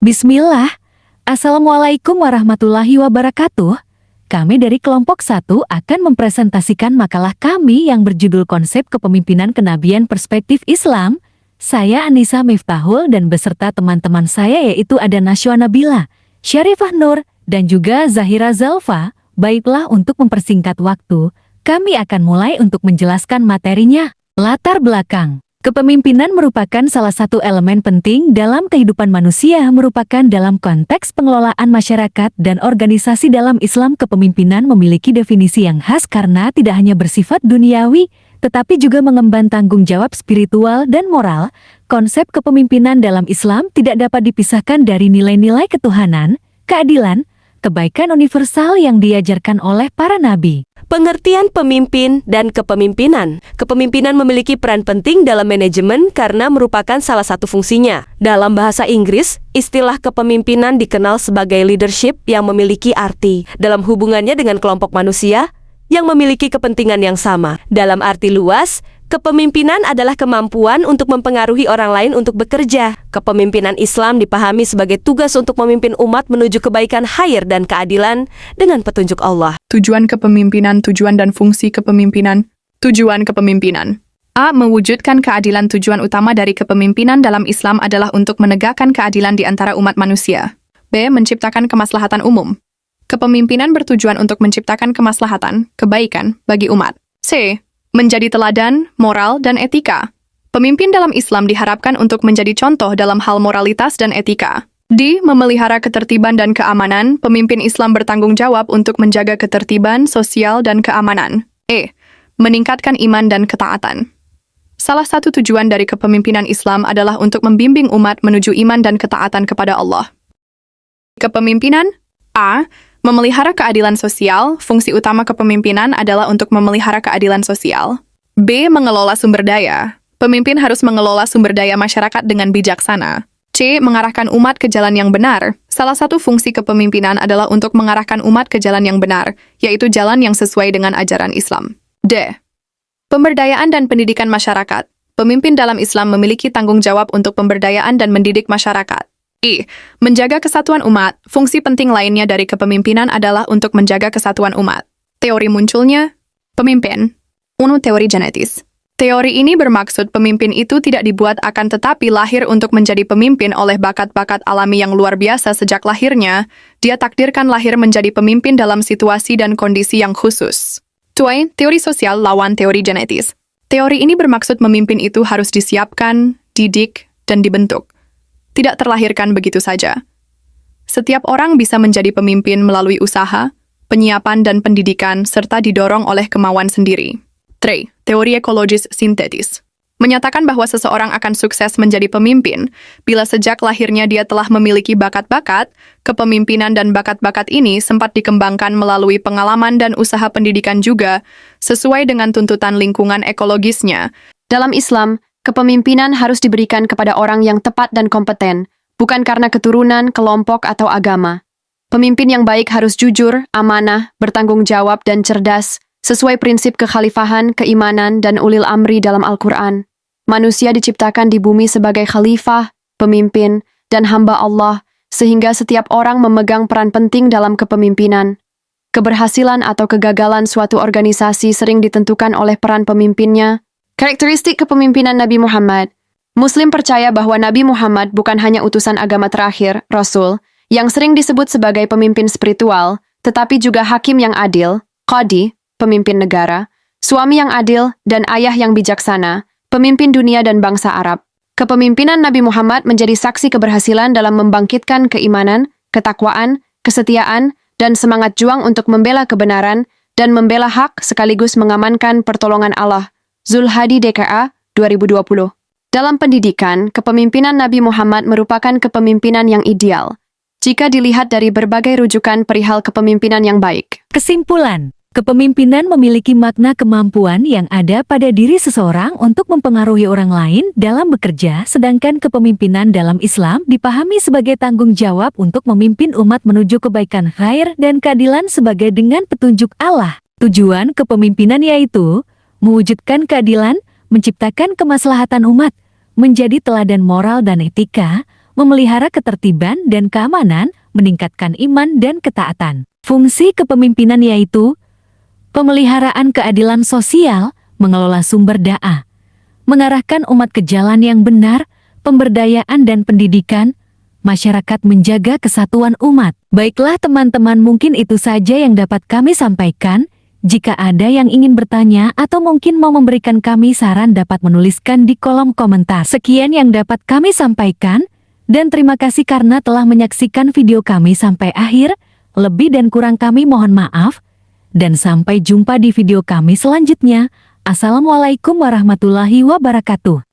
Bismillah. Assalamualaikum warahmatullahi wabarakatuh. Kami dari kelompok 1 akan mempresentasikan makalah kami yang berjudul Konsep Kepemimpinan Kenabian Perspektif Islam. Saya Anissa Miftahul dan beserta teman-teman saya yaitu ada Nashwa Nabila, Syarifah Nur, dan juga Zahira Zalfa. Baiklah, untuk mempersingkat waktu, kami akan mulai untuk menjelaskan materinya. Latar belakang. Kepemimpinan merupakan salah satu elemen penting dalam kehidupan manusia, merupakan dalam konteks pengelolaan masyarakat dan organisasi. Dalam Islam, kepemimpinan memiliki definisi yang khas karena tidak hanya bersifat duniawi, tetapi juga mengemban tanggung jawab spiritual dan moral. Konsep kepemimpinan dalam Islam tidak dapat dipisahkan dari nilai-nilai ketuhanan, keadilan, kebaikan universal yang diajarkan oleh para nabi. Pengertian pemimpin dan kepemimpinan. Kepemimpinan memiliki peran penting dalam manajemen karena merupakan salah satu fungsinya. Dalam bahasa Inggris, istilah kepemimpinan dikenal sebagai leadership yang memiliki arti dalam hubungannya dengan kelompok manusia yang memiliki kepentingan yang sama. Dalam arti luas, kepemimpinan adalah kemampuan untuk mempengaruhi orang lain untuk bekerja. Kepemimpinan Islam dipahami sebagai tugas untuk memimpin umat menuju kebaikan khair dan keadilan dengan petunjuk Allah. Tujuan kepemimpinan, tujuan dan fungsi kepemimpinan. Tujuan kepemimpinan. A. Mewujudkan keadilan. Tujuan utama dari kepemimpinan dalam Islam adalah untuk menegakkan keadilan di antara umat manusia. B. Menciptakan kemaslahatan umum. Kepemimpinan bertujuan untuk menciptakan kemaslahatan, kebaikan, bagi umat. C. Menjadi teladan, moral, dan etika. Pemimpin dalam Islam diharapkan untuk menjadi contoh dalam hal moralitas dan etika. D. Memelihara ketertiban dan keamanan. Pemimpin Islam bertanggung jawab untuk menjaga ketertiban, sosial, dan keamanan. E. Meningkatkan iman dan ketaatan. Salah satu tujuan dari kepemimpinan Islam adalah untuk membimbing umat menuju iman dan ketaatan kepada Allah. Kepemimpinan. A. Memelihara keadilan sosial. Fungsi utama kepemimpinan adalah untuk memelihara keadilan sosial. B. Mengelola sumber daya. Pemimpin harus mengelola sumber daya masyarakat dengan bijaksana. C. Mengarahkan umat ke jalan yang benar. Salah satu fungsi kepemimpinan adalah untuk mengarahkan umat ke jalan yang benar, yaitu jalan yang sesuai dengan ajaran Islam. D. Pemberdayaan dan pendidikan masyarakat. Pemimpin dalam Islam memiliki tanggung jawab untuk pemberdayaan dan mendidik masyarakat. E. Menjaga kesatuan umat. Fungsi penting lainnya dari kepemimpinan adalah untuk menjaga kesatuan umat. Teori munculnya pemimpin. 1. Teori genetis. Teori ini bermaksud pemimpin itu tidak dibuat akan tetapi lahir untuk menjadi pemimpin oleh bakat-bakat alami yang luar biasa sejak lahirnya. Dia takdirkan lahir menjadi pemimpin dalam situasi dan kondisi yang khusus. 2. Teori sosial lawan teori genetis. Teori ini bermaksud memimpin itu harus disiapkan, didik, dan dibentuk. Tidak terlahirkan begitu saja. Setiap orang bisa menjadi pemimpin melalui usaha, penyiapan dan pendidikan, serta didorong oleh kemauan sendiri. 3. Teori ekologis sintetis. Menyatakan bahwa seseorang akan sukses menjadi pemimpin bila sejak lahirnya dia telah memiliki bakat-bakat. Kepemimpinan dan bakat-bakat ini sempat dikembangkan melalui pengalaman dan usaha pendidikan juga, sesuai dengan tuntutan lingkungan ekologisnya. Dalam Islam, kepemimpinan harus diberikan kepada orang yang tepat dan kompeten, bukan karena keturunan, kelompok, atau agama. Pemimpin yang baik harus jujur, amanah, bertanggung jawab, dan cerdas, sesuai prinsip kekhalifahan, keimanan, dan ulil amri dalam Al-Quran. Manusia diciptakan di bumi sebagai khalifah, pemimpin, dan hamba Allah, sehingga setiap orang memegang peran penting dalam kepemimpinan. Keberhasilan atau kegagalan suatu organisasi sering ditentukan oleh peran pemimpinnya. Karakteristik kepemimpinan Nabi Muhammad. Muslim percaya bahwa Nabi Muhammad bukan hanya utusan agama terakhir, Rasul, yang sering disebut sebagai pemimpin spiritual, tetapi juga hakim yang adil, qadi, pemimpin negara, suami yang adil, dan ayah yang bijaksana, pemimpin dunia dan bangsa Arab. Kepemimpinan Nabi Muhammad menjadi saksi keberhasilan dalam membangkitkan keimanan, ketakwaan, kesetiaan, dan semangat juang untuk membela kebenaran dan membela hak sekaligus mengamankan pertolongan Allah. Zulhadi DKA 2020. Dalam pendidikan, kepemimpinan Nabi Muhammad merupakan kepemimpinan yang ideal jika dilihat dari berbagai rujukan perihal kepemimpinan yang baik. Kesimpulan. Kepemimpinan memiliki makna kemampuan yang ada pada diri seseorang untuk mempengaruhi orang lain dalam bekerja, sedangkan kepemimpinan dalam Islam dipahami sebagai tanggung jawab untuk memimpin umat menuju kebaikan khair dan keadilan sebagai dengan petunjuk Allah. Tujuan kepemimpinan yaitu mewujudkan keadilan, menciptakan kemaslahatan umat, menjadi teladan moral dan etika, memelihara ketertiban dan keamanan, meningkatkan iman dan ketaatan. Fungsi kepemimpinan yaitu pemeliharaan keadilan sosial, mengelola sumber daya, mengarahkan umat ke jalan yang benar, pemberdayaan dan pendidikan, masyarakat menjaga kesatuan umat. Baiklah teman-teman, mungkin itu saja yang dapat kami sampaikan. Jika ada yang ingin bertanya atau mungkin mau memberikan kami saran dapat menuliskan di kolom komentar. Sekian yang dapat kami sampaikan, dan terima kasih karena telah menyaksikan video kami sampai akhir. Lebih dan kurang kami mohon maaf, dan sampai jumpa di video kami selanjutnya. Assalamualaikum warahmatullahi wabarakatuh.